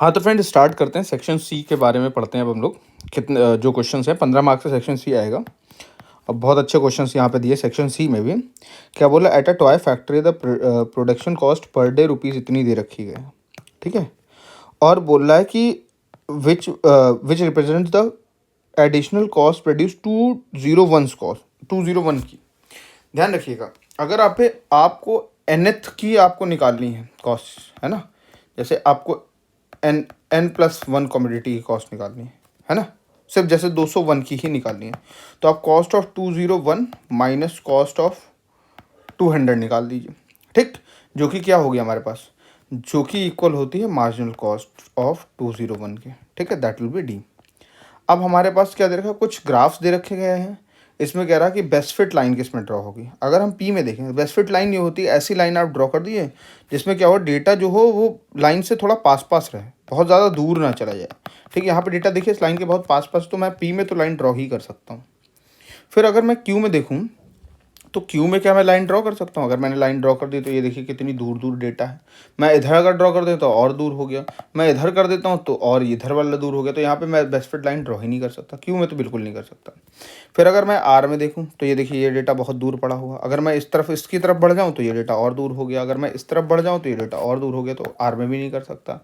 हाँ, तो friend start करते हैं। सेक्शन सी के बारे में पढ़ते हैं अब हम लोग। कितने जो क्वेश्चंस हैं 15 मार्क्स का सेक्शन सी आएगा। अब बहुत अच्छे क्वेश्चंस यहाँ पे दिए सेक्शन सी में भी। क्या बोला, at a toy factory the production cost per day rupees इतनी दे रखी है, ठीक है। और बोल रहा है कि which represent the additional cost produce 201 cost 201 की। ध्यान रखिएगा, अगर आपको nth की आपको निकालनी है कॉस्ट, है ना। जैसे आपको n+1 कमोडिटी की कॉस्ट निकालनी है ना। सिर्फ जैसे 201 की ही निकालनी है, तो आप cost of 201 minus cost of 200 निकाल दीजिए, ठीक। जो कि क्या होगी हमारे पास, जो कि इक्वल होती है मार्जिनल कॉस्ट ऑफ 201 के, ठीक है। That will be D. अब हमारे पास क्या दे रखा है, कुछ ग्राफ्स दे रखे गए हैं। इसमें कह रहा है कि बेस्ट फिट लाइन किस में ड्रॉ होगी। अगर हम पी में देखें, बेस्ट फिट लाइन ये होती है, ऐसी लाइन आप ड्रॉ कर दिए जिसमें क्या हो, डेटा जो हो वो लाइन से थोड़ा पास पास रहे, बहुत ज़्यादा दूर ना चला जाए, ठीक है। यहाँ पे डेटा देखिए इस लाइन के बहुत पास पास, तो मैं पी में तो लाइन ड्रॉ ही कर सकता हूँ। फिर अगर मैं क्यू में देखूँ, तो क्यू में क्या मैं लाइन ड्रॉ कर सकता हूँ। अगर मैंने लाइन ड्रॉ कर दी तो ये देखिए कितनी दूर दूर डेटा है। मैं इधर अगर ड्रॉ कर देता हूँ और दूर हो गया, मैं इधर कर देता हूँ तो और इधर वाला दूर हो गया। तो यहाँ पे मैं बेस्ट फिट लाइन ड्रॉ ही नहीं कर सकता, क्यू में तो बिल्कुल नहीं कर सकता। फिर अगर मैं आर में देखूँ तो ये देखिए ये डेटा बहुत दूर पड़ा हुआ। अगर मैं इस तरफ इसकी तरफ बढ़ जाऊँ तो ये डेटा और दूर हो गया। अगर मैं इस तरफ बढ़ जाऊँ तो ये डेटा और दूर हो गया, तो आर में भी नहीं कर सकता।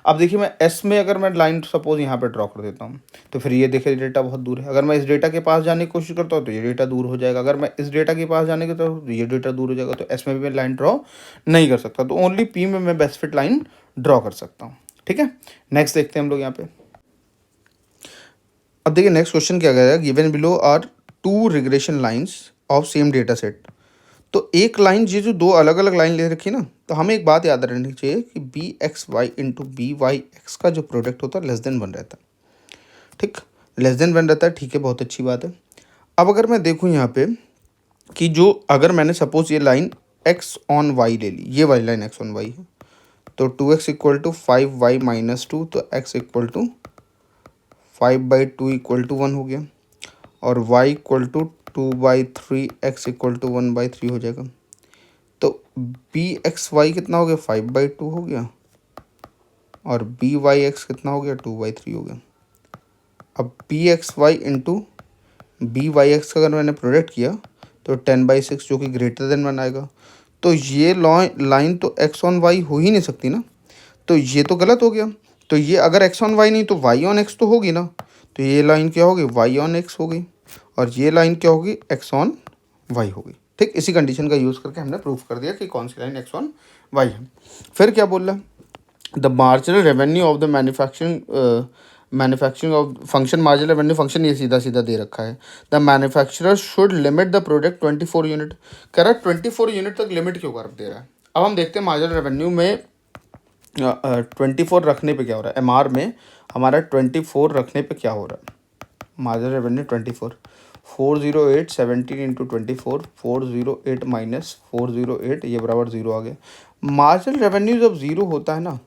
अब देखिए मैं एस में अगर मैं लाइन सपोज यहाँ पे ड्रॉ कर देता हूँ, तो फिर ये देखिए डेटा बहुत दूर है। अगर मैं इस डेटा के पास जाने की कोशिश करता हूँ तो ये डेटा दूर हो जाएगा। अगर मैं इस डेटा के पास जाने की तो ये डेटा दूर हो जाएगा। तो एस में भी मैं लाइन ड्रॉ नहीं कर सकता, तो ओनली पी में मैं बेस्ट फिट लाइन ड्रॉ कर सकता हूँ, ठीक है। नेक्स्ट देखते हैं हम लोग यहाँ पे। अब देखिए नेक्स्ट क्वेश्चन क्या कह रहा है, given below are 2 regression lines of same data set. तो एक लाइन, ये जो दो अलग अलग लाइन ले रखी ना, तो हमें एक बात याद रखनी चाहिए कि B X Y into B Y X का जो प्रोडक्ट होता है लेस देन 1 रहता है, ठीक। लेस देन 1 रहता है, ठीक है, बहुत अच्छी बात है। अब अगर मैं देखूँ यहाँ पे कि जो अगर मैंने सपोज ये लाइन एक्स ऑन वाई ले ली, ये वाली लाइन एक्स ऑन वाई है, तो 2x equal to 5y minus 2, तो x equal to 5/2 equal to 1 हो गया। और y equal to 2/3, x equal to 1/3 हो जाएगा। तो बी एक्स वाई कितना हो गया, 5/2 हो गया। और बी वाई एक्स कितना हो गया, 2/3 हो गया। अब B X Y into B Y X का अगर मैंने प्रोडक्ट किया तो 10/6 जो कि ग्रेटर देन 1 आएगा। तो ये लाइन तो एक्स ऑन वाई हो ही नहीं सकती ना, तो ये तो गलत हो गया। तो ये अगर एक्स ऑन वाई नहीं तो वाई ऑन एक्स तो होगी ना। तो ये लाइन क्या होगी, वाई ऑन एक्स हो गई। और ये लाइन क्या होगी, एक्स ऑन वाई होगी, ठीक। इसी कंडीशन का यूज़ करके हमने प्रूफ कर दिया कि कौन सी लाइन एक्स ऑन वाई है। फिर क्या बोल रहा है, the marginal revenue of the manufacturing of function, marginal revenue function ये सीधा सीधा दे रखा है। The manufacturer should limit the product 24 unit. कह रहा है 24 यूनिट तक लिमिट क्यों कर दे रहा है। अब हम देखते हैं मार्जिनल रेवेन्यू में 24 रखने पे क्या हो रहा है। एम आर में हमारा 24 रखने पे क्या हो रहा है, मार्जिनल रेवेन्यू 24, 408 17 इंटू 24, 408 माइनस 408, ये बराबर 0 आ गया। मार्जिनल रेवेन्यू जब 0 होता है ना,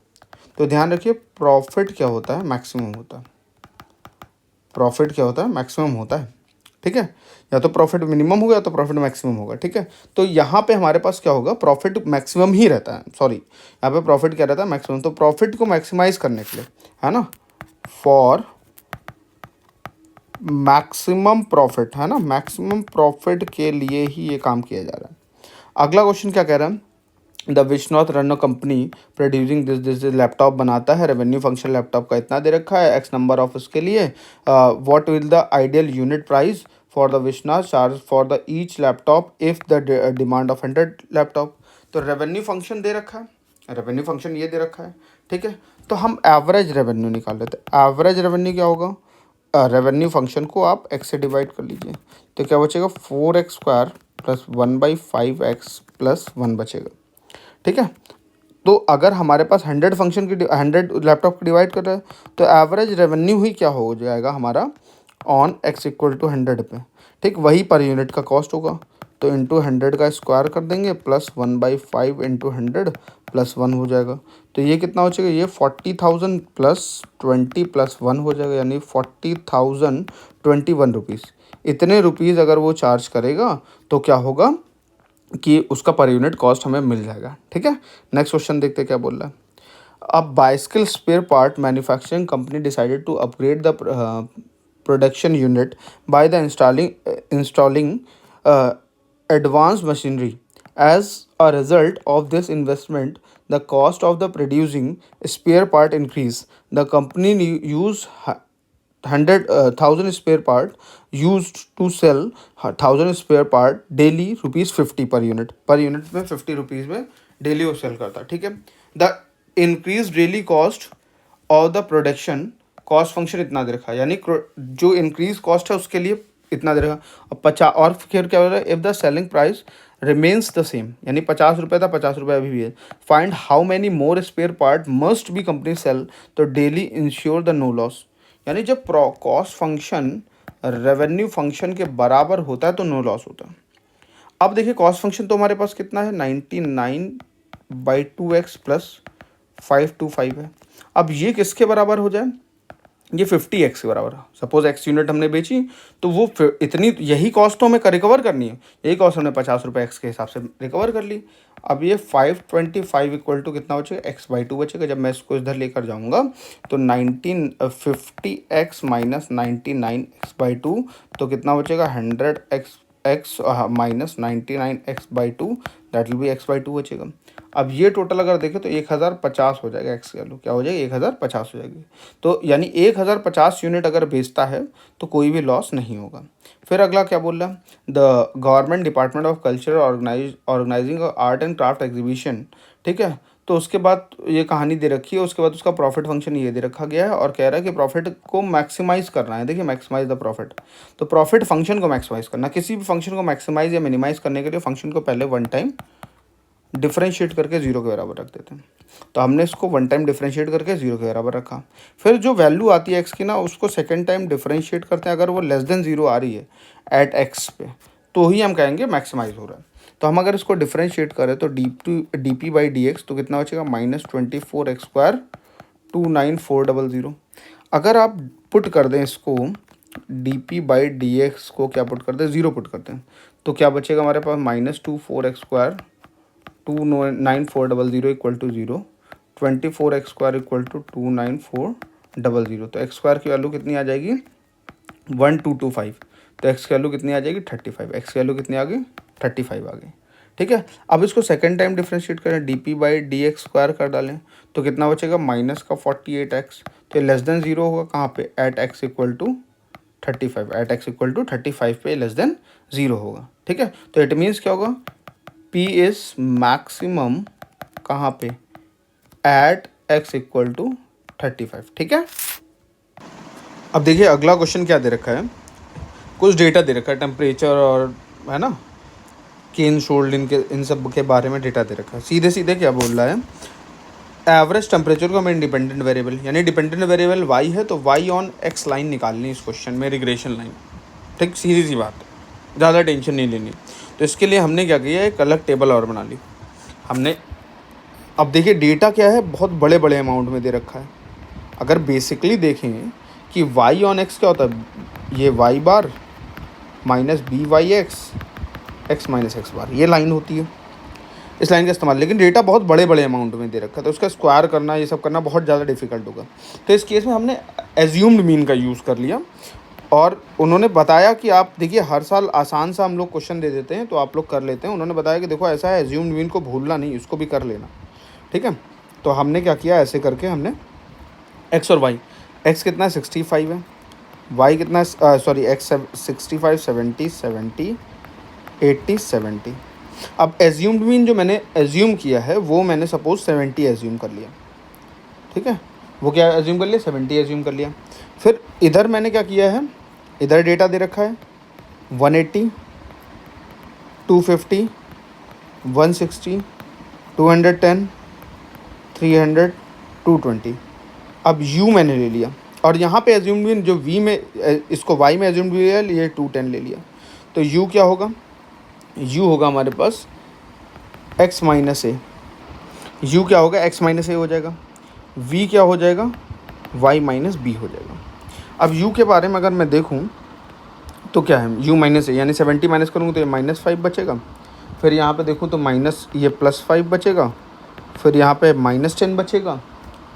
तो ध्यान रखिए प्रॉफिट क्या होता है, मैक्सिमम होता है। प्रॉफिट क्या होता है, मैक्सिमम होता है, ठीक है। या तो प्रॉफिट मिनिमम होगा या तो प्रॉफिट मैक्सिमम होगा, ठीक है। तो यहाँ पे हमारे पास क्या होगा, प्रॉफिट मैक्सिमम ही रहता है, सॉरी यहाँ पे प्रॉफिट क्या रहता है, मैक्सिमम। तो प्रॉफिट को मैक्सिमाइज करने के लिए, है ना, फॉर मैक्सिमम प्रॉफिट, है ना, मैक्सिमम प्रॉफिट के लिए ही ये काम किया जा रहा है। अगला क्वेश्चन क्या कह रहा है, the Vishwanath run company producing this laptop बनाता है, रेवेन्यू फंक्शन लैपटॉप का इतना दे रखा है, एक्स नंबर ऑफ इसके लिए, what will the ideal unit price for the Vishwanath charge for the each laptop if the demand of 100 laptop. तो रेवेन्यू फंक्शन दे रखा है, रेवेन्यू फंक्शन ये दे रखा है, ठीक है। तो हम एवरेज रेवेन्यू निकाल लेते हैं। एवरेज रेवेन्यू क्या होगा, रेवेन्यू फंक्शन को आप एक्स से डिवाइड कर लीजिए, तो क्या बचेगा, 4x² प्लस 1/5x प्लस 1 बचेगा, ठीक है। तो अगर हमारे पास 100 फंक्शन की 100 लैपटॉप को डिवाइड कर रहा है, तो एवरेज रेवेन्यू ही क्या हो जाएगा हमारा, ऑन x इक्वल टू 100 पे, ठीक। वही पर यूनिट का कॉस्ट होगा, तो इंटू 100 का स्क्वायर कर देंगे, प्लस 1/5 इंटू 100 प्लस 1 हो जाएगा। तो ये कितना हो जाएगा, ये 40,000 प्लस 20 प्लस 1 हो जाएगा, यानी 40,021 रुपीज़। इतने रुपीज़ अगर वो चार्ज करेगा तो क्या होगा कि उसका पर यूनिट कॉस्ट हमें मिल जाएगा, ठीक है। नेक्स्ट क्वेश्चन देखते हैं क्या बोल रहा है। A bicycle spare part manufacturing company decided to upgrade the production unit by the installing uh, advanced machinery. As a result of this investment, the cost of the producing spare part increased. The company used 100,000 spare part used to sell 1,000 spare part daily ₹50 per unit में 50 rupees में daily वो cell करता, ठीक है। The increase daily cost of the production, cost function इतना दे रखा है, यानी जो इंक्रीज कॉस्ट है उसके लिए इतना दे रखा। और 50 और फिर क्या हो रहा है, if the selling price remains the same, यानी 50 रुपये था, 50 रुपये अभी भी है। Find how many more spare part must be company sell to daily ensure the no loss, यानी जब कॉस्ट फंक्शन रेवेन्यू फंक्शन के बराबर होता है तो नो लॉस होता है। अब देखिए कॉस्ट फंक्शन तो हमारे पास कितना है, 99/2x प्लस 525 है। अब ये किसके बराबर हो जाए, ये 50x के बराबर है। सपोज x यूनिट हमने बेची तो वो इतनी, यही कॉस्ट तो हमें रिकवर करनी है, यही कॉस्ट हमने 50 रुपये एक्स के हिसाब से रिकवर कर ली। अब ये 525 इक्वल टू कितना बचेगा, x/2 बचेगा। जब मैं इसको इधर लेकर जाऊंगा तो 50x माइनस 99x/2 तो कितना बचेगा, 100x minus 99x/2 that will be x/2 बचेगा। अब ये टोटल अगर देखें तो 1050 हो जाएगा, एक्स की वैल्यू क्या हो जाएगी, 1050 हो जाएगी। तो यानी 1050 यूनिट अगर बेचता है तो कोई भी लॉस नहीं होगा। फिर अगला क्या बोल रहा है, the government department of culture organising art and craft exhibition, ठीक है। तो उसके बाद ये कहानी दे रखी है, उसके बाद उसका प्रॉफिट फंक्शन ये दे रखा गया है और कह रहा है कि प्रॉफिट को मैक्सिमाइज करना है। देखिए मैक्सिमाइज द प्रॉफिट, तो प्रॉफिट फंक्शन को मैक्सिमाइज करना, किसी भी फंक्शन को मैक्सिमाइज या मिनिमाइज करने के लिए फंक्शन को पहले वन टाइम डिफरेंशिएट करके जीरो के बराबर रख देते हैं। तो हमने इसको वन टाइम डिफरेंशिएट करके जीरो के बराबर रखा। फिर जो वैल्यू आती है एक्स की ना, उसको सेकेंड टाइम डिफरेंशिएट करते हैं, अगर वो लेस देन जीरो आ रही है एट एक्स पे तो ही हम कहेंगे मैक्सिमाइज हो रहा है। तो हम अगर इसको डिफरेंशिएट करें तो डी पी/डी एक्स तो कितना बचेगा, -24x² 29400। अगर आप पुट कर दें इसको dp/dx को क्या पुट कर दें, ज़ीरो पुट करते हैं तो क्या बचेगा हमारे पास, -24x² 29400 equal to 0, 24x² equal to 29400। तो x² की वैल्यू कितनी आ जाएगी, 1225। तो x की वैल्यू कितनी आ जाएगी, 35। x की वैल्यू कितनी आ गई, 35 आ गई, ठीक है। अब इसको सेकंड टाइम डिफरेंशिएट करें, dp/dx² कर डालें तो कितना बचेगा, माइनस का 48x। तो लेस देन जीरो होगा कहाँ पे, at x equal to 35, at x equal to 35 पे लेस देन जीरो होगा, ठीक है। तो इट मीन्स क्या होगा, P इज मैक्सिमम कहाँ पे, एट x इक्वल टू 35, ठीक है। अब देखिए अगला क्वेश्चन क्या दे रखा है, कुछ डेटा दे रखा है, टेम्परेचर और है ना केन शोल्ड, इन सब के बारे में डेटा दे रखा है। सीधे सीधे क्या बोल रहा है, एवरेज टेम्परेचर को हमें इंडिपेंडेंट वेरिएबल, यानी डिपेंडेंट वेरिएबल y है तो y ऑन x लाइन निकालनी इस क्वेश्चन में, रिग्रेशन लाइन, ठीक, सीधी सी बात है, ज़्यादा टेंशन नहीं लेनी। तो इसके लिए हमने क्या किया, एक अलग टेबल और बना ली हमने। अब देखिए डेटा क्या है, बहुत बड़े बड़े अमाउंट में दे रखा है। अगर बेसिकली देखें कि y ऑन x क्या होता है, ये y bar minus BY/x x minus x bar, ये लाइन होती है, इस लाइन का इस्तेमाल। लेकिन डेटा बहुत बड़े बड़े अमाउंट में दे रखा है तो उसका स्क्वायर करना, ये सब करना बहुत ज़्यादा डिफिकल्ट होगा। तो इस केस में हमने एज्यूम्ड मीन का यूज़ कर लिया और उन्होंने बताया कि आप देखिए हर साल आसान सा हम लोग क्वेश्चन दे देते हैं तो आप लोग कर लेते हैं। उन्होंने बताया कि देखो ऐसा है, एज्यूम्ड मीन को भूलना नहीं, इसको भी कर लेना, ठीक है। तो हमने क्या किया, ऐसे करके हमने एक्स और वाई, एक्स कितना है 65 है, वाई कितना है सॉरी एक्स 65 70 70 80 70। अब एज्यूम्ड मीन जो मैंने एज्यूम किया है वो मैंने सपोज 70 एज्यूम कर लिया, ठीक है। वो क्या एज्यूम कर लिया, 70 एज्यूम कर लिया। फिर इधर मैंने क्या किया है, इधर डेटा दे रखा है 180 250 160 210 300 220। अब u मैंने ले लिया और यहाँ पे एज्यूम मीन जो v में, इसको y में एज्यूम लिया, ये 210 ले लिया। तो u क्या होगा, u होगा हमारे पास x माइनस ए, यू क्या होगा, x माइनस ए हो जाएगा, v क्या हो जाएगा, y माइनस बी हो जाएगा। अब u के बारे में अगर मैं देखूं तो क्या है, u माइनस ए, यानी 70 माइनस करूँगा तो ये -5 बचेगा। फिर यहाँ पे देखूँ तो माइनस ये +5 बचेगा, फिर यहाँ पे -10 बचेगा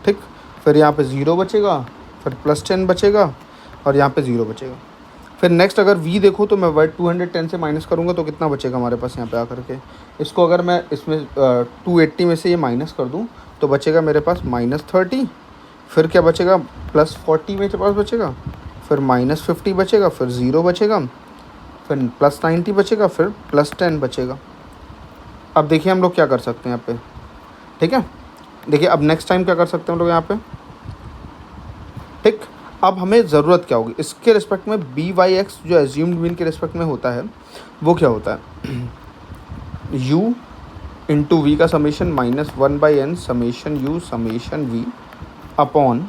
ठीक। फिर यहाँ पे 0 बचेगा, फिर +10 बचेगा और यहाँ पे 0 बचेगा। फिर नेक्स्ट अगर v देखो तो मैं 210 से माइनस करूँगा तो कितना बचेगा हमारे पास यहाँ पे आकर के। इसको अगर मैं इसमें 280 में से ये माइनस कर दूँ तो बचेगा मेरे पास -30। फिर क्या बचेगा, +40 मेरे पास बचेगा, फिर -50 बचेगा, फिर 0 बचेगा, फिर +90 बचेगा, फिर +10 बचेगा। अब देखिए हम लोग क्या कर सकते हैं यहाँ पे, ठीक है। देखिए अब नेक्स्ट टाइम क्या कर सकते हैं हम लोग यहाँ पे, ठीक। अब हमें ज़रूरत क्या होगी इसके रिस्पेक्ट में, बी वाई एक्स जो एज्यूम्ड मीन के रिस्पेक्ट में होता है वो क्या होता है, u इंटू वी का summation -1/n summation u summation v upon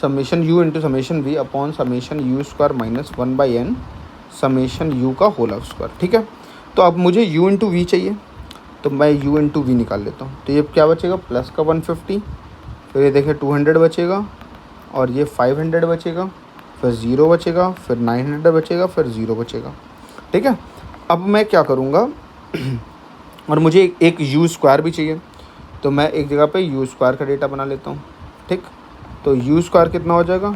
summation u into summation v upon summation u square -1/n summation u का होल स्क्वायर, ठीक है। तो अब मुझे u इंटू वी चाहिए तो मैं u इंटू वी निकाल लेता हूँ। तो ये क्या बचेगा, प्लस का 150, फिर ये देखें 200 बचेगा और ये 500 बचेगा, फिर 0 बचेगा, फिर 900 बचेगा, फिर 0 बचेगा, ठीक है। अब मैं क्या करूँगा और मुझे एक यू स्क्वायर भी चाहिए तो मैं एक जगह पे यू स्क्वायर का डेटा बना लेता हूँ, ठीक। तो यू स्क्वायर कितना हो जाएगा,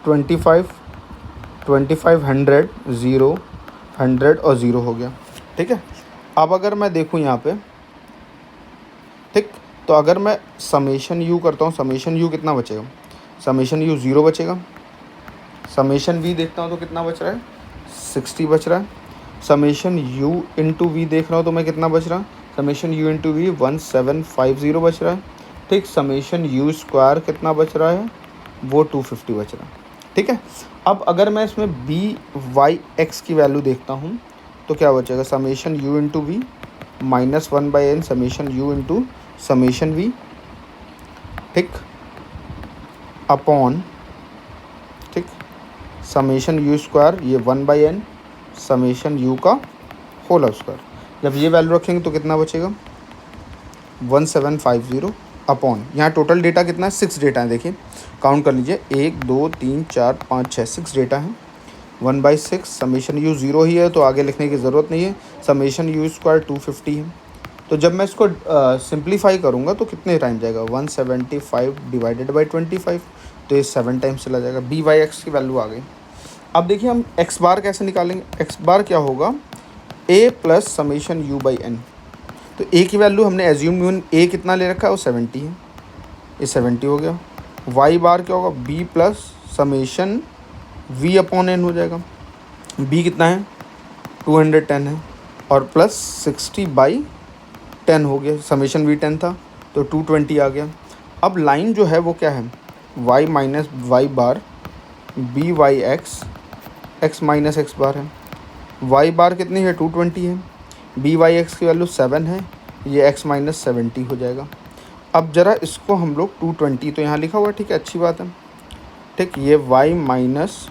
25, 2500, 0, 100 और 0 हो गया, ठीक है। अब अगर मैं देखूँ यहाँ पे, ठीक, तो अगर मैं समेशन यू करता हूँ, समेशन यू कितना बचेगा, समेशन यू 0 बचेगा, समेशन वी देखता हूँ तो कितना बच रहा है, 60 बच रहा है। समेशन यू इंटू वी देख रहा हूँ तो मैं कितना बच रहा है, समेशन यू इंटू वी 1750 बच रहा है, ठीक। समेशन यू स्क्वायर कितना बच रहा है, वो 250 बच रहा है, ठीक है। अब अगर मैं इसमें बी वाई एक्स की वैल्यू देखता हूँ तो क्या बचेगा, summation U into V -1/n summation U into summation V, ठीक, अपॉन, ठीक, समेशन यू स्क्वायर ये 1/n समेशन यू का होल स्क्वायर। जब ये वैल्यू रखेंगे तो कितना बचेगा, 1750 अपॉन, यहाँ टोटल डेटा कितना है, 6 डेटा है। देखिए काउंट कर लीजिए, 1 2 3 4 5 6, 6 डेटा है। 1/6 समेशन यू 0 ही है तो आगे लिखने की ज़रूरत नहीं है। समेशन यू स्क्वायर 250 है। तो जब मैं इसको सिंप्लीफाई करूँगा तो कितने टाइम जाएगा, 175 डिवाइडेड बाई 25, तो ये 7 टाइम्स चला जाएगा। बी वाई एक्स की वैल्यू आ गई। अब देखिए हम एक्स बार कैसे निकालेंगे, एक्स बार क्या होगा, a plus summation u by n. तो ए की वैल्यू हमने एज्यूम मीन ए कितना ले रखा है, वो 70 है, ये 70 हो गया। वाई बार क्या होगा, B plus summation V upon N हो जाएगा। बी कितना है, 210 है और प्लस 60/10 हो गया, समेशन वी 10 था तो 220 आ गया। अब लाइन जो है वो क्या है, y minus y bar b Y x, x minus x bar है। वाई बार कितनी है, 220 है, बी वाई एक्स की वैल्यू 7 है, ये एक्स माइनस 70 हो जाएगा। अब ज़रा इसको हम लोग 220 तो यहाँ लिखा हुआ है, ठीक है, अच्छी बात है, ठीक। ये y माइनस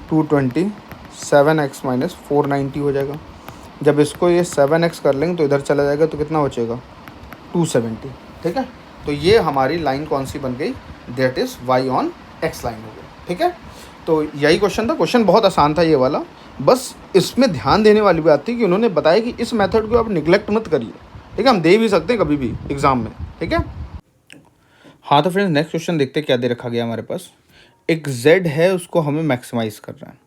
220 7x माइनस 490 हो जाएगा। जब इसको ये 7x कर लेंगे तो इधर चला जाएगा तो कितना बचेगा, 270, ठीक है। तो ये हमारी लाइन कौन सी बन गई, that is y on x line हो गई, ठीक है। तो यही क्वेश्चन था, क्वेश्चन बहुत आसान था ये वाला। बस इसमें ध्यान देने वाली बात थी कि उन्होंने बताया कि इस मेथड को आप निगलेक्ट मत करिए, ठीक है। हम दे भी सकते हैं कभी भी एग्ज़ाम में, ठीक है। हाँ तो फ्रेंड्स नेक्स्ट क्वेश्चन देखते हैं क्या दे रखा गया हमारे पास। एक z है उसको हमें मैक्सिमाइज़ करना है।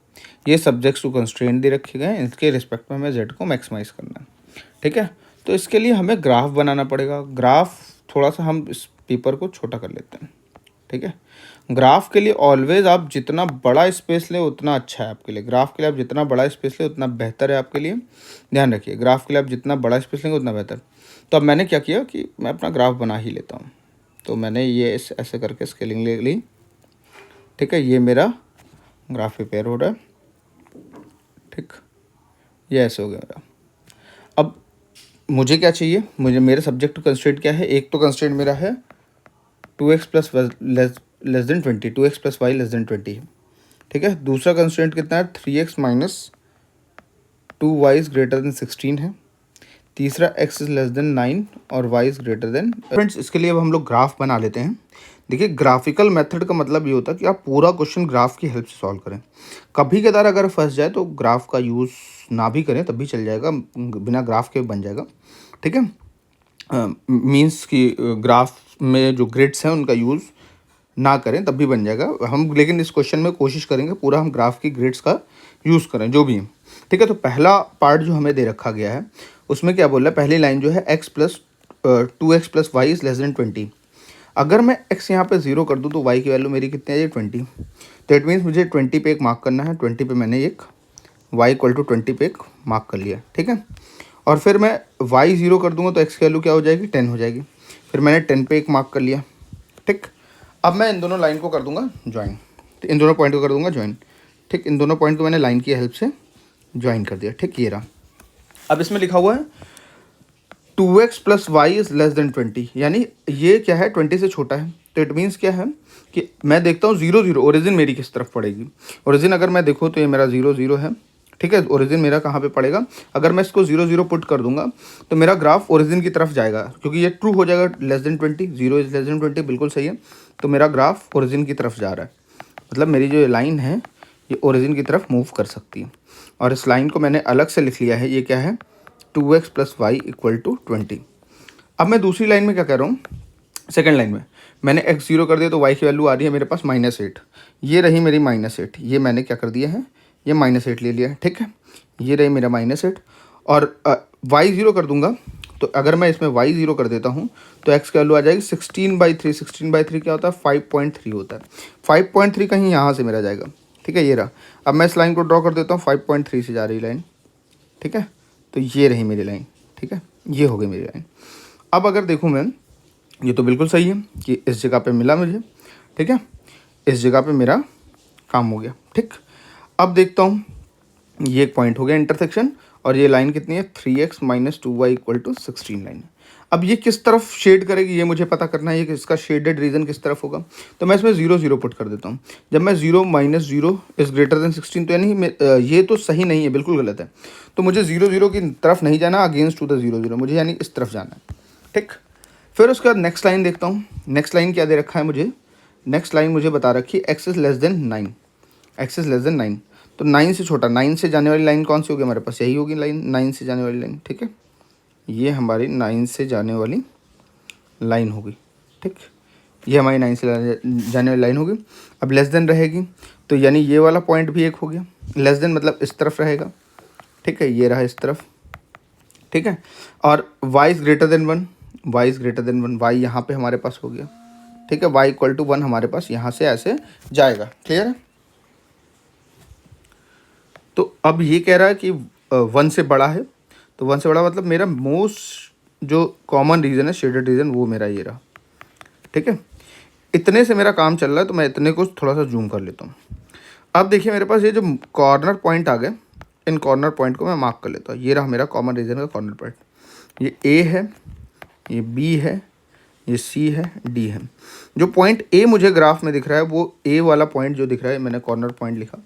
ये सब्जेक्ट्स टू कंस्ट्रेंट दे रखे गए हैं, इसके रिस्पेक्ट में हमें z को मैक्सिमाइज़ करना है, ठीक है। तो इसके लिए हमें ग्राफ बनाना पड़ेगा। ग्राफ थोड़ा सा हम इस पेपर को छोटा कर लेते हैं, ठीक है। ग्राफ के लिए ऑलवेज आप जितना बड़ा स्पेस लें उतना अच्छा है आपके लिए। ग्राफ के लिए आप जितना बड़ा स्पेस लें उतना बेहतर है आपके लिए, ध्यान रखिए। ग्राफ के लिए आप जितना बड़ा स्पेस लेंगे उतना बेहतर। तो अब मैंने क्या किया कि मैं अपना ग्राफ बना ही लेता हूँ। तो मैंने ये ऐसे करके स्केलिंग ले ली, ठीक है। ये मेरा ग्राफ प्रिपेयर हो रहा है, ठीक, ये ऐसे हो गया मेरा। अब मुझे क्या चाहिए, मुझे मेरे सब्जेक्ट कंस्ट्रेंट क्या है, एक तो कंस्ट्रेंट मेरा है 2x plus less than 20, 2x plus Y less than 20 है, ठीक है। दूसरा कंस्ट्रेंट कितना है, 3x minus 2y is greater than 16 है। तीसरा x इज़ लेस देन 9 और y is greater than. Friends इसके लिए अब हम लोग ग्राफ बना लेते हैं। देखिए ग्राफिकल मेथड का मतलब ये होता है कि आप पूरा क्वेश्चन ग्राफ की हेल्प से सॉल्व करें। कभी कदार अगर फंस जाए तो ग्राफ का यूज़ ना भी करें तब भी चल जाएगा, बिना ग्राफ के बन जाएगा, ठीक है। मीन्स कि ग्राफ में जो ग्रिड्स हैं उनका यूज़ ना करें तब भी बन जाएगा हम, लेकिन इस क्वेश्चन में कोशिश करेंगे पूरा हम ग्राफ की ग्रिड्स का यूज़ करें जो भी है। ठीक है, तो पहला पार्ट जो हमें दे रखा गया है उसमें क्या बोल रहा है, पहली लाइन जो है x plus 2x plus Y is less than 20। अगर मैं x यहाँ पे 0 कर दूँ तो y की वैल्यू मेरी कितनी है, 20। तो इट मीन्स मुझे 20 पे एक मार्क करना है, 20 पे मैंने एक y इक्वल टू 20 पे एक मार्क कर लिया। ठीक है, और फिर मैं y 0 कर दूंगा तो x की वैल्यू क्या हो जाएगी, 10 हो जाएगी। फिर मैंने 10 पे एक मार्क कर लिया। ठीक, अब मैं इन दोनों लाइन को कर दूंगा ज्वाइन, इन दोनों पॉइंट को कर दूंगा ज्वाइन। ठीक, इन दोनों पॉइंट को मैंने लाइन की हेल्प से ज्वाइन कर दिया। ठीक, ये रहा। अब इसमें लिखा हुआ है 2x plus Y is less than 20, यानी ये क्या है, 20 से छोटा है। तो इट मीन्स क्या है कि मैं देखता हूँ 0 0 ओरिजिन मेरी किस तरफ पड़ेगी। ओरिजिन अगर मैं देखूँ तो ये मेरा 0 0 है। ठीक है, ओरिजिन मेरा कहाँ पे पड़ेगा, अगर मैं इसको 0 0 पुट कर दूंगा तो मेरा ग्राफ ओरिजिन की तरफ जाएगा, क्योंकि ये ट्रू हो जाएगा। Less than 20, 0 is less than 20, बिल्कुल सही है। तो मेरा ग्राफ ओरिजिन की तरफ जा रहा है, मतलब मेरी जो लाइन है ये ओरिजिन की तरफ मूव कर सकती है। और इस लाइन को मैंने अलग से लिख लिया है, ये क्या है, 2x plus Y equal to 20। अब मैं दूसरी लाइन में क्या कर रहा हूँ, सेकंड लाइन में मैंने x 0 कर दिया तो y की वैल्यू आ रही है मेरे पास -8। ये रही मेरी -8, ये मैंने क्या कर दिया है, ये -8 ले लिया है। ठीक है, ये रही मेरा -8, और y 0 कर दूंगा तो अगर मैं इसमें y 0 कर देता हूँ तो x की वैल्यू आ जाएगी 16/3। 16/3 क्या होता है, 5.3 होता है। 5.3 कहीं यहाँ से मेरा जाएगा। ठीक है, ये रहा। अब मैं इस लाइन को ड्रॉ कर देता हूँ, 5.3 से जा रही लाइन। ठीक है, तो ये रही मेरी लाइन। ठीक है, ये हो गई मेरी लाइन। अब अगर देखूँ मैं, ये तो बिल्कुल सही है कि इस जगह पे मिला मुझे। ठीक है, इस जगह पे मेरा काम हो गया। ठीक, अब देखता हूँ, ये एक पॉइंट हो गया इंटरसेक्शन, और ये लाइन कितनी है, 3x minus 2y equal to 16 line. अब ये किस तरफ शेड करेगी ये मुझे पता करना है, ये इसका शेडेड रीजन किस तरफ होगा। तो मैं इसमें 0 0 पुट कर देता हूँ। जब मैं 0 माइनस 0 इज़ ग्रेटर देन 16, तो यानी ये तो सही नहीं है, बिल्कुल गलत है। तो मुझे 0 0 की तरफ नहीं जाना, अगेंस्ट टू द 0 0 मुझे यानी इस तरफ जाना है। ठीक, फिर उसके बाद नेक्स्ट लाइन देखता हूँ। नेक्स्ट लाइन क्या दे रखा है मुझे, नेक्स्ट लाइन मुझे बता रखी है x is less then 9। x is less then 9, तो 9 से छोटा, 9 से जाने वाली लाइन कौन सी होगी हमारे पास, यही होगी लाइन, 9 से जाने वाली लाइन। ठीक है, ये हमारी 9 से जाने वाली लाइन होगी। ठीक, ये हमारी 9 से जाने वाली लाइन होगी। अब लेस देन रहेगी तो यानी ये वाला पॉइंट भी एक हो गया। लेस देन मतलब इस तरफ रहेगा। ठीक है, ये रहा इस तरफ। ठीक है, और y is greater than 1, y is greater than 1, y यहाँ पे हमारे पास हो गया। ठीक है, y इक्वल टू 1 हमारे पास यहाँ से ऐसे जाएगा। क्लियर है। तो अब ये कह रहा है कि 1 से बड़ा है, तो 1 से बड़ा मतलब मेरा मोस्ट जो कॉमन रीज़न है, शेडेड रीज़न, वो मेरा ये रहा। ठीक है, इतने से मेरा काम चल रहा है, तो मैं इतने को थोड़ा सा जूम कर लेता हूँ। अब देखिए मेरे पास ये जो कॉर्नर पॉइंट आ गए, इन कॉर्नर पॉइंट को मैं मार्क कर लेता हूँ। ये रहा मेरा कॉमन रीजन का कॉर्नर पॉइंट। ये ए है, ये बी है, ये सी है, डी है। जो पॉइंट ए मुझे ग्राफ में दिख रहा है वो ए वाला पॉइंट जो दिख रहा है, मैंने कॉर्नर पॉइंट लिखा।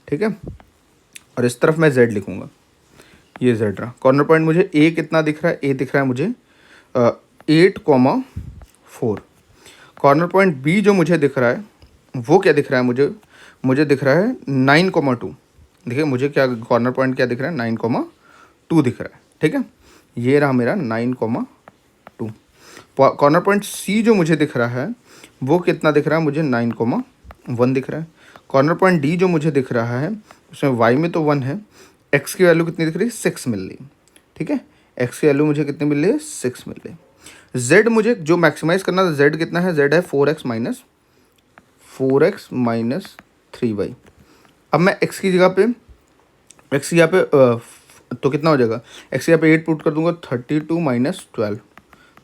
ठीक है, और इस तरफ मैं जेड लिखूँगा, ये जेड रहा। कॉर्नर पॉइंट मुझे ए कितना दिख रहा है, ए दिख रहा है मुझे 8,4। कॉर्नर पॉइंट बी जो मुझे दिख रहा है वो क्या दिख रहा है, मुझे दिख रहा है 9,2। देखिए मुझे क्या कॉर्नर पॉइंट क्या दिख रहा है, 9,2 दिख रहा है। ठीक है, ये रहा मेरा 9,2। कॉर्नर पॉइंट सी जो मुझे दिख रहा है वो कितना दिख रहा है, मुझे 9,1 दिख रहा है। कॉर्नर पॉइंट डी जो मुझे दिख रहा है उसमें वाई में तो 1 है, एक्स की वैल्यू कितनी दिख रही है, 6 मिल रही। ठीक है, एक्स की वैल्यू मुझे कितनी मिल रही है, 6 मिल रही। जेड मुझे जो मैक्सिमाइज करना था, जेड कितना है, जेड है 4x माइनस 3y। अब मैं x की जगह पे, x की जगह पे तो कितना हो जाएगा, x की जगह पे 8 पुट कर दूंगा, 32 माइनस 12,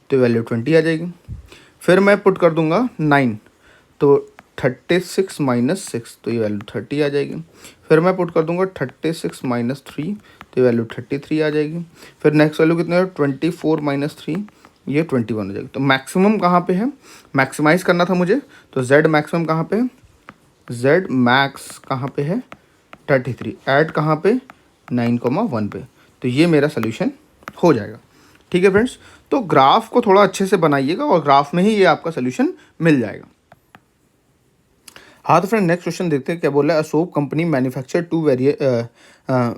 तो वैल्यू 20 आ जाएगी। फिर मैं पुट कर दूंगा 9, तो 36 माइनस 6, तो ये वैल्यू 30 आ जाएगी। फिर मैं पुट कर दूंगा 36 माइनस 3, तो ये वैल्यू 33 आ जाएगी। फिर नेक्स्ट वैल्यू कितना है, 24 माइनस 3, ये 21 हो जाएगी। तो मैक्सिमम कहाँ पे है, मैक्सिमाइज करना था मुझे, तो z मैक्सिमम कहाँ पे है, z मैक्स कहाँ पे है, 33, ऐड कहाँ पे, 9,1 पे। तो ये मेरा सोल्यूशन हो जाएगा। ठीक है फ्रेंड्स, तो ग्राफ को थोड़ा अच्छे से बनाइएगा और ग्राफ में ही ये आपका सोल्यूशन मिल जाएगा। हाँ तो फ्रेंड नेक्स्ट क्वेश्चन देखते हैं क्या बोला है। Soap company manufacture 2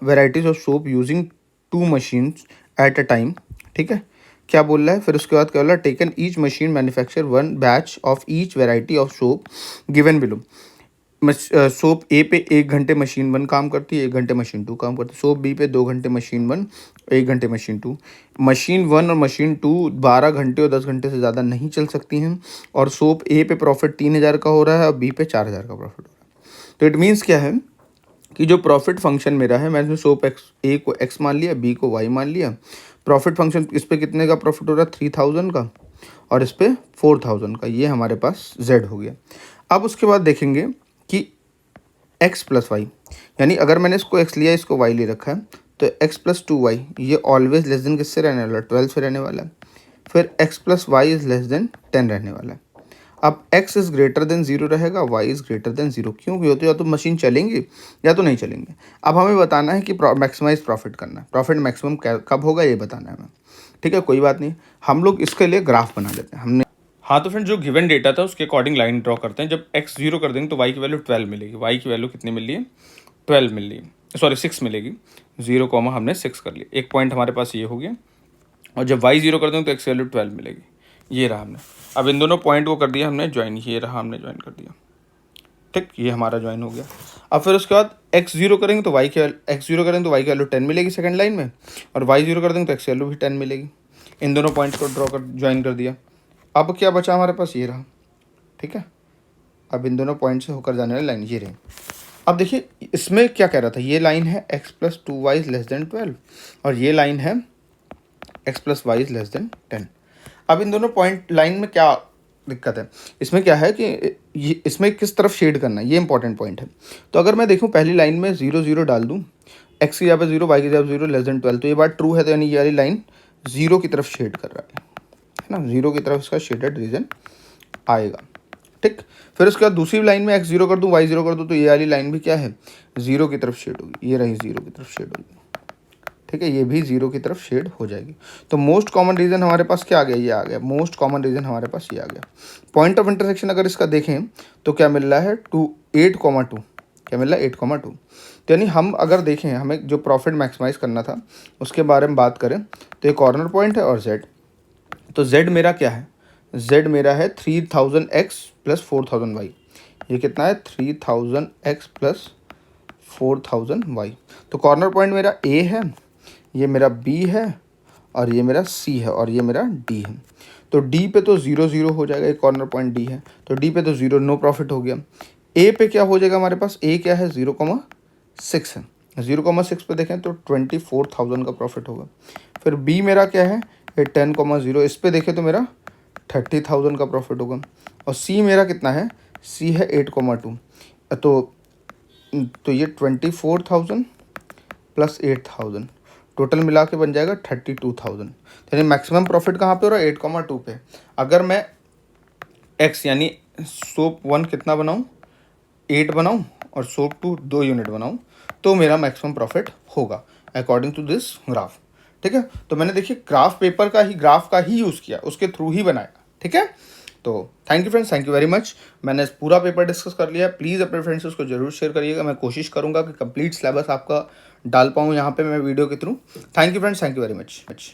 varieties of soap using 2 machines at a time. ठीक है, क्या बोल रहा है, फिर उसके बाद क्या बोल रहा है, taken each machine manufacture one batch of each variety of soap given below. Soap A पे 1 घंटे मशीन 1 काम करती है, 1 घंटे मशीन 2 काम करती है। सोप बी पे 2 घंटे मशीन 1, 1 घंटे मशीन 2। मशीन 1 और मशीन 2 12 घंटे और 10 घंटे से ज़्यादा नहीं चल सकती हैं। और सोप ए पे प्रॉफिट 3,000 का हो रहा है और बी पे 4,000 का प्रॉफिट हो रहा है। तो इट मीन्स क्या है कि जो प्रॉफिट फंक्शन मेरा है, मैंने सोप एक्स ए को एक्स मान लिया, बी को वाई मान लिया। प्रॉफिट फंक्शन इस पे कितने का प्रॉफिट हो रहा है, 3,000 का, और इस पे 4,000 का। ये हमारे पास जेड हो गया। अब उसके बाद देखेंगे कि एक्स प्लस वाई, यानी अगर मैंने इसको एक्स लिया, इसको वाई ले रखा है, तो एक्स प्लस 2y ये ऑलवेज लेस देन किससे रहने वाला है, 12 से रहने वाला है। फिर X plus Y is less than 10 रहने वाला है। अब x इज़ ग्रेटर देन 0 रहेगा, y इज़ ग्रेटर देन 0। क्यों? क्योंकि या तो मशीन चलेंगी या तो नहीं चलेंगे। अब हमें बताना है कि मैक्सिमाइज प्रॉफिट करना है, प्रॉफिट मैक्सिमम कब होगा ये बताना है हमें। ठीक है, कोई बात नहीं, हम लोग इसके लिए ग्राफ बना लेते हैं। हमने हाँ तो फ्रेंड जो गिवन डेटा था उसके अकॉर्डिंग लाइन ड्रॉ करते हैं। जब x 0 कर देंगे तो y की वैल्यू 12 मिलेगी। y की वैल्यू कितनी मिल रही है, 12 मिल रही है, सॉरी 6 मिलेगी। 0 कॉमा हमने 6 कर लिया, एक पॉइंट हमारे पास ये हो गया। और जब y 0 कर देंगे तो x की वैल्यू 12 मिलेगी। ये रहा हमने, अब इन दोनों पॉइंट को कर दिया हमने ज्वाइन, ये रहा हमने ज्वाइन कर दिया। ठीक, ये हमारा ज्वाइन हो गया। अब फिर उसके बाद x 0 करेंगे तो y की x 0 करेंगे तो y की वैल्यू 10 मिलेगी सेकंड लाइन में, और y 0 कर देंगे तो x की वैल्यू भी 10 मिलेगी। इन दोनों पॉइंट्स को ड्रॉ कर ज्वाइन कर दिया। अब क्या बचा हमारे पास, ये रहा। ठीक है, अब इन दोनों पॉइंट से होकर जाने वाली लाइन ये रही। अब देखिए इसमें क्या कह रहा था, ये लाइन है x plus 2y is less than 12 और ये लाइन है x plus Y is less than 10। अब इन दोनों पॉइंट लाइन में क्या दिक्कत है, इसमें क्या है कि ये इसमें किस तरफ शेड करना है, ये इंपॉर्टेंट पॉइंट है। तो अगर मैं देखूँ पहली लाइन में 0 0 डाल दूँ, x की जगह पे 0, y की जगह 0 लेस देन 12, तो ये बात ट्रू है। तो यानी ये वाली लाइन 0 की तरफ शेड कर रहा है ना, 0 की तरफ इसका शेडेड रीजन आएगा। ठीक, फिर उसके बाद दूसरी लाइन में x 0 कर दूँ, y 0 कर दूँ, तो ये वाली लाइन भी क्या है, 0 की तरफ शेड होगी। ये रही 0 की तरफ शेड होगी। ठीक है, ये भी 0 की तरफ शेड हो जाएगी। तो मोस्ट कॉमन रीजन हमारे पास क्या आ गया, ये आ गया। मोस्ट कॉमन रीजन हमारे पास ये आ गया। पॉइंट ऑफ इंटरसेक्शन अगर इसका देखें तो क्या मिल रहा है, 8,2। क्या मिल रहा है, 8,2। तो यानी हम अगर देखें, हमें जो प्रॉफिट मैक्सिमाइज करना था उसके बारे में बात करें तो ये कॉर्नर पॉइंट है और जेड। तो जेड मेरा क्या है, जेड मेरा है 3,000x प्लस 4,000y। ये कितना है, 3,000x प्लस 4,000y। तो कॉर्नर पॉइंट मेरा ए है, ये मेरा बी है, और ये मेरा सी है, और ये मेरा डी है। तो डी पे तो 0 0 हो जाएगा, एक कॉर्नर पॉइंट डी है, तो डी पे तो 0, नो प्रॉफिट हो गया। ए पे क्या हो जाएगा हमारे पास, ए क्या है, 0,6 है। 0,6 पे देखें तो 24,000 का प्रॉफिट होगा। फिर बी मेरा क्या है, ये 10,0, इस पे देखें तो मेरा 30,000 का प्रॉफिट होगा। और सी मेरा कितना है, सी है 8,2। तो ये 24,000 प्लस 8,000 टोटल मिला के बन जाएगा 32,000। यानी मैक्सिमम प्रॉफिट कहाँ पे हो रहा है, 8,2 पे। अगर मैं x यानी सोप 1 कितना बनाऊँ, 8 बनाऊँ, और सोप 2 2 यूनिट बनाऊँ, तो मेरा मैक्सिमम प्रॉफिट होगा अकॉर्डिंग टू दिस ग्राफ। ठीक है, तो मैंने देखिए ग्राफ पेपर का ही, ग्राफ का ही यूज़ किया, उसके थ्रू ही बनाया। ठीक है, तो thank you friends, thank you very much. मैंने पूरा पेपर डिस्कस कर लिया। प्लीज़ अपने फ्रेंड्स से उसको जरूर शेयर करिएगा। मैं कोशिश करूँगा कि कंप्लीट सिलेबस आपका डाल पाऊँ यहाँ पे मैं वीडियो के through. Thank you friends, thank you very much.